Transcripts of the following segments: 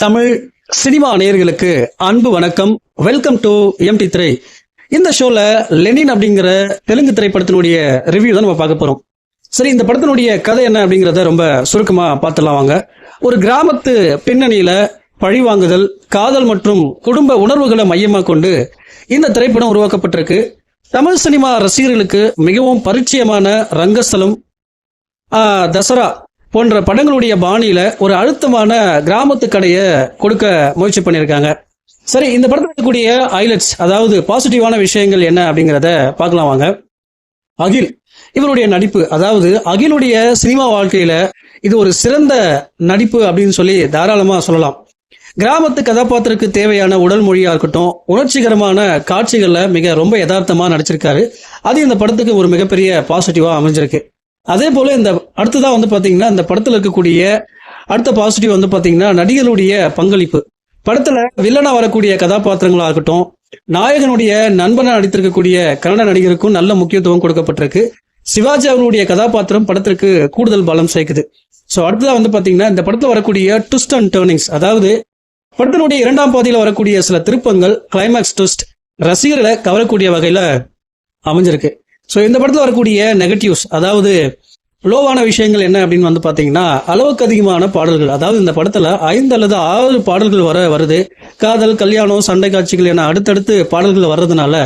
Tamil cinema நேயர்களுக்கு அன்பு வணக்கம். Welcome to MT3. இந்த ஷோல லெனின் அப்படிங்கிற தெலுங்கு திரைப்படத்தினுடைய ரிவ்யூ தான் நம்ம பார்க்க போறோம். சரி, இந்த படத்தினுடைய கதை என்ன அப்படிங்கிறத ரொம்ப சுருக்கமா பார்த்துலாம் வாங்க. ஒரு கிராமத்து பின்னணியில பழிவாங்குதல், காதல் மற்றும் குடும்ப உணர்வுகளை மையமாக கொண்டு இந்த திரைப்படம் உருவாக்கப்பட்டிருக்கு. தமிழ் சினிமா ரசிகர்களுக்கு மிகவும் பரிச்சயமான ரங்கஸ்தலம், தசரா போன்ற படங்களுடைய பாணியில ஒரு அழுத்தமான கிராமத்து கடையை கொடுக்க முயற்சி பண்ணியிருக்காங்க. சரி, இந்த படத்தில் இருக்கக்கூடிய ஹைலைட்ஸ், அதாவது பாசிட்டிவான விஷயங்கள் என்ன அப்படிங்கிறத பார்க்கலாம் வாங்க. அகில் இவருடைய நடிப்பு, அதாவது அகிலுடைய சினிமா வாழ்க்கையில இது ஒரு சிறந்த நடிப்பு அப்படின்னு சொல்லி தாராளமா சொல்லலாம். கிராமத்து கதாபாத்திரத்துக்கு தேவையான உடல் மொழியா இருக்கட்டும், உணர்ச்சிகரமான காட்சிகள்ல ரொம்ப யதார்த்தமா நடிச்சிருக்காரு. அது இந்த படத்துக்கு ஒரு மிகப்பெரிய பாசிட்டிவா அமைஞ்சிருக்கு. அதே போல இந்த அடுத்ததான் பாத்தீங்கன்னா இந்த படத்துல இருக்கக்கூடிய அடுத்த பாசிட்டிவ் பாத்தீங்கன்னா நடிகருடைய பங்களிப்பு. படத்துல வில்லனா வரக்கூடிய கதாபாத்திரங்களா இருக்கட்டும், நாயகனுடைய நண்பனா நடித்திருக்கக்கூடிய கன்னட நடிகருக்கும் நல்ல முக்கியத்துவம் கொடுக்கப்பட்டிருக்கு. சிவாஜி அவருடைய கதாபாத்திரம் படத்திற்கு கூடுதல் பலம் சேர்க்குது. ஸோ அடுத்ததான் பாத்தீங்கன்னா இந்த படத்துல வரக்கூடிய ட்விஸ்ட் அண்ட் டர்னிங்ஸ், அதாவது படத்தினுடைய இரண்டாம் பாதியில வரக்கூடிய சில திருப்பங்கள், கிளைமேக்ஸ் ட்விஸ்ட் ரசிகர்களை கவரக்கூடிய வகையில அமைஞ்சிருக்கு. ஸோ இந்த படத்தில் வரக்கூடிய நெகட்டிவ்ஸ், அதாவது லோவான விஷயங்கள் என்ன அப்படின்னு பாத்தீங்கன்னா அளவுக்கு அதிகமான பாடல்கள். அதாவது இந்த படத்துல 5 அல்லது 6 பாடல்கள் வருது. காதல், கல்யாணம், சண்டை காட்சிகள் என அடுத்தடுத்து பாடல்கள் வர்றதுனால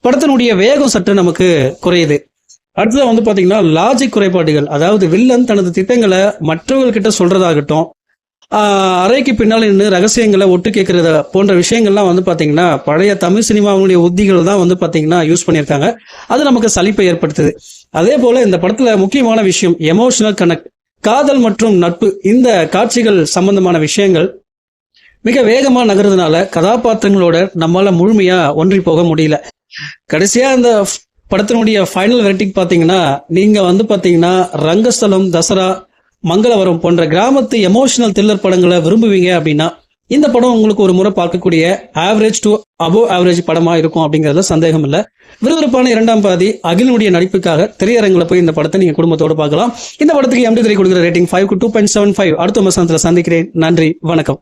படத்தினுடைய வேகம் சற்று நமக்கு குறையுது. அடுத்தது பாத்தீங்கன்னா லாஜிக் குறைபாடுகள், அதாவது வில்லன் தனது திட்டங்களை மற்றவர்கள்கிட்ட சொல்றதாகட்டும், அறைக்கு பின்னால் நின்று ரகசியங்களை ஒட்டு கேட்கறத போன்ற விஷயங்கள்லாம் பாத்தீங்கன்னா பழைய தமிழ் சினிமாவுடைய உத்திகள் தான் பாத்தீங்கன்னா யூஸ் பண்ணியிருக்காங்க. அது நமக்கு சலிப்பை ஏற்படுத்துது. அதே போல இந்த படத்துல முக்கியமான விஷயம் எமோஷனல் கனெக்ட், காதல் மற்றும் நட்பு, இந்த காட்சிகள் சம்பந்தமான விஷயங்கள் மிக வேகமா நகர்றதுனால கதாபாத்திரங்களோட நம்மளால முழுமையா ஒன்றி போக முடியல. கடைசியா இந்த படத்தினுடைய ஃபைனல் வெர்டிக் பாத்தீங்கன்னா நீங்க பாத்தீங்கன்னா ரங்கஸ்தலம், தசரா, மங்களவரம் போன்ற கிராமத்து எமோஷனல் த்ரில்லர் படங்களை விரும்புவீங்க அப்படின்னா இந்த படம் உங்களுக்கு ஒரு முறை பார்க்கக்கூடிய ஆவரேஜ் டு அபோவ் ஆவரேஜ் படமா இருக்கும் அப்படிங்கறதுல சந்தேகம் இல்லை. விறுவிறுப்பான இரண்டாம் பாதி அகிலினுடைய நடிப்புக்காக திரையரங்குல போய் இந்த படத்தை நீங்க குடும்பத்தோடு பார்க்கலாம். இந்த படத்துக்கு MT3 கொடுக்குற ரேட்டிங் 5 க்கு 2.75. அடுத்த வசனத்துல சந்திக்கிறேன். நன்றி, வணக்கம்.